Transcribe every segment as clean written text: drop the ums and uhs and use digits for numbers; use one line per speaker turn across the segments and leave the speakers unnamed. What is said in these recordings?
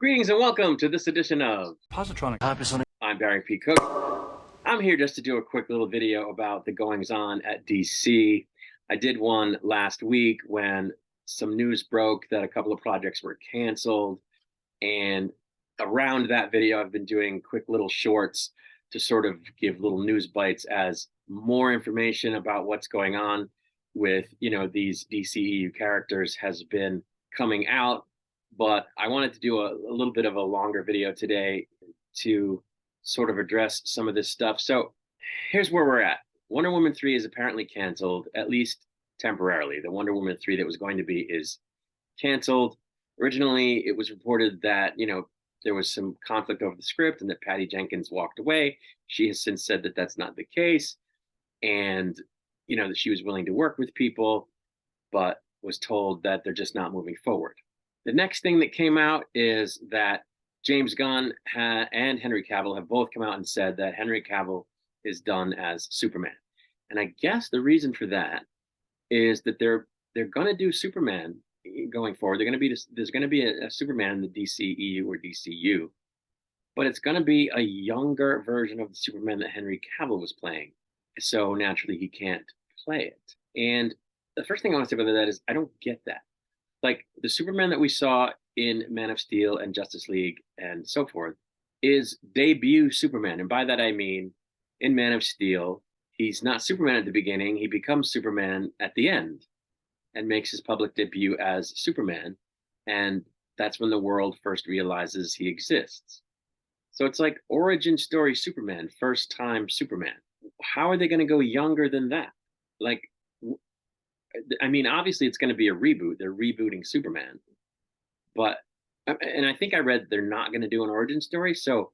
Greetings and welcome to this edition of
Positronic.
I'm Barry P. Cook. I'm here just to do a quick little video about the goings-on at DC. I did one last week when some news broke that a couple of projects were canceled, and around that video I've been doing quick little shorts to sort of give little news bites as more information about what's going on with these DCEU characters has been coming out. But I wanted to do a little bit of a longer video today to sort of address some of this stuff. So here's where we're at. Wonder Woman 3 is apparently canceled, at least temporarily. The Wonder Woman 3 that was going to be is canceled. Originally, it was reported that, there was some conflict over the script and that Patty Jenkins walked away. She has since said that that's not the case. And, that she was willing to work with people, but was told that they're just not moving forward. The next thing that came out is that James Gunn and Henry Cavill have both come out and said that Henry Cavill is done as Superman. And I guess the reason for that is that they're going to do Superman going forward. There's going to be a Superman in the DCEU or DCU, but it's going to be a younger version of the Superman that Henry Cavill was playing. So naturally he can't play it. And the first thing I want to say about that is I don't get that. Like, the Superman that we saw in Man of Steel and Justice League and so forth is debut Superman. And by that I mean, in Man of Steel, he's not Superman at the beginning. He becomes Superman at the end and makes his public debut as Superman. And that's when the world first realizes he exists. So it's like origin story Superman, first time Superman. How are they going to go younger than that? Like, I mean, obviously it's going to be a reboot. They're rebooting Superman. And I think I read they're not going to do an origin story. So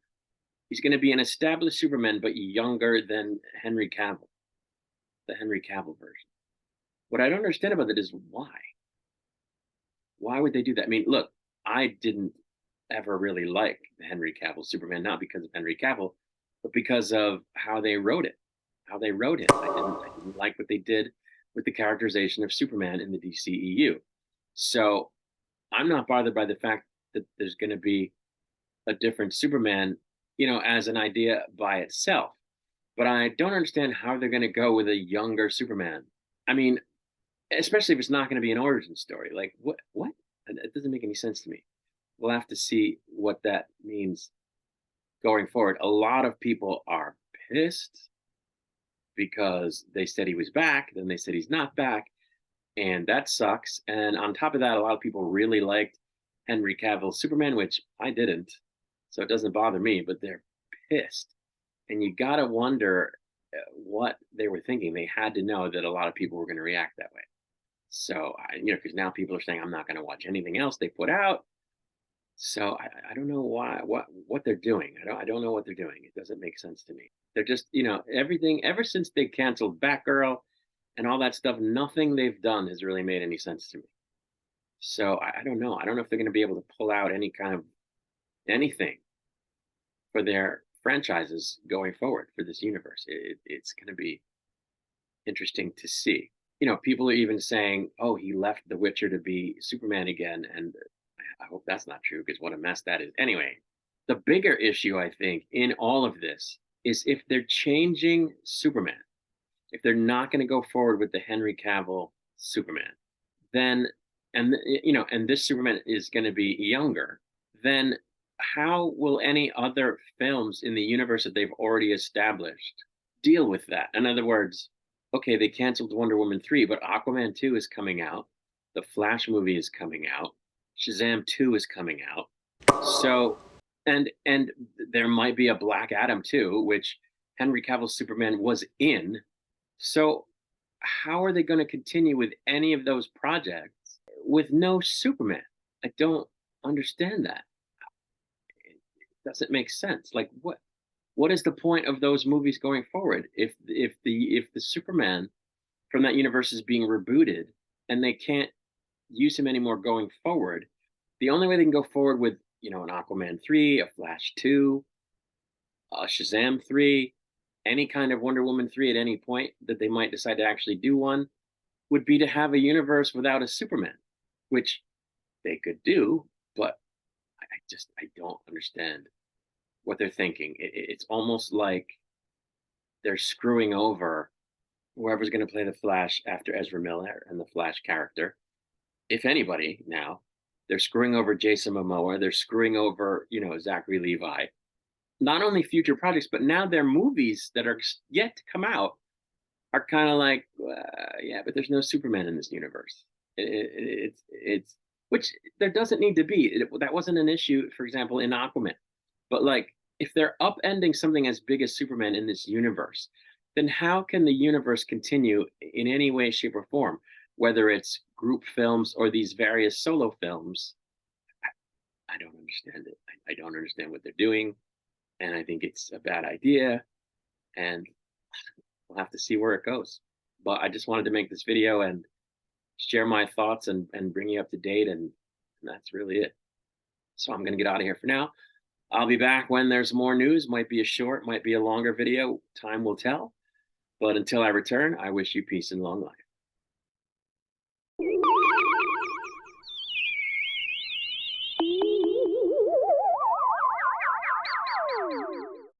he's going to be an established Superman, but younger than Henry Cavill, the Henry Cavill version. What I don't understand about it is why. Why would they do that? I mean, look, I didn't ever really like the Henry Cavill Superman, not because of Henry Cavill, but because of how they wrote it. I didn't like what they did with the characterization of Superman in the DCEU. So I'm not bothered by the fact that there's going to be a different Superman, as an idea by itself. But I don't understand how they're going to go with a younger Superman. I mean, especially if it's not going to be an origin story. Like, what? It doesn't make any sense to me. We'll have to see what that means going forward. A lot of people are pissed because they said he was back, then they said he's not back, and that sucks. And on top of that, a lot of people really liked Henry Cavill's Superman, which I didn't, so it doesn't bother me, but they're pissed. And you gotta wonder what they were thinking. They had to know that a lot of people were going to react that way. So, because now people are saying, I'm not going to watch anything else they put out. So I don't know what they're doing. I don't know what they're doing. It doesn't make sense to me. They're just, everything ever since they canceled Batgirl and all that stuff, nothing they've done has really made any sense to me. So I don't know. I don't know if they're going to be able to pull out any kind of anything for their franchises going forward for this universe. It's going to be interesting to see. People are even saying, oh, he left The Witcher to be Superman again. And I hope that's not true, because what a mess that is. Anyway, the bigger issue, I think, in all of this is if they're changing Superman, if they're not going to go forward with the Henry Cavill Superman, then, and this Superman is going to be younger, then how will any other films in the universe that they've already established deal with that? In other words, okay, they canceled Wonder Woman 3, but Aquaman 2 is coming out. The Flash movie is coming out. Shazam 2 is coming out. So, and there might be a Black Adam 2, which Henry Cavill's Superman was in. So how are they going to continue with any of those projects with no Superman? I don't understand that. It doesn't make sense. Like, what is the point of those movies going forward if the Superman from that universe is being rebooted and they can't use him anymore going forward? The only way they can go forward with an Aquaman 3, a Flash 2, a Shazam 3, any kind of Wonder Woman 3 at any point that they might decide to actually do one, would be to have a universe without a Superman, which they could do, but I just I don't understand what they're thinking. It's almost like they're screwing over whoever's going to play the Flash after Ezra Miller and the Flash character. If anybody now, they're screwing over Jason Momoa. They're screwing over, Zachary Levi. Not only future projects, but now their movies that are yet to come out are kind of like, yeah, but there's no Superman in this universe. It's which there doesn't need to be. That wasn't an issue, for example, in Aquaman. But like, if they're upending something as big as Superman in this universe, then how can the universe continue in any way, shape, or form? Whether it's group films or these various solo films, I don't understand it. I don't understand what they're doing, and I think it's a bad idea. And we'll have to see where it goes. But I just wanted to make this video and share my thoughts and bring you up to date, and that's really it. So I'm going to get out of here for now. I'll be back when there's more news. Might be a short, might be a longer video. Time will tell. But until I return, I wish you peace and long life.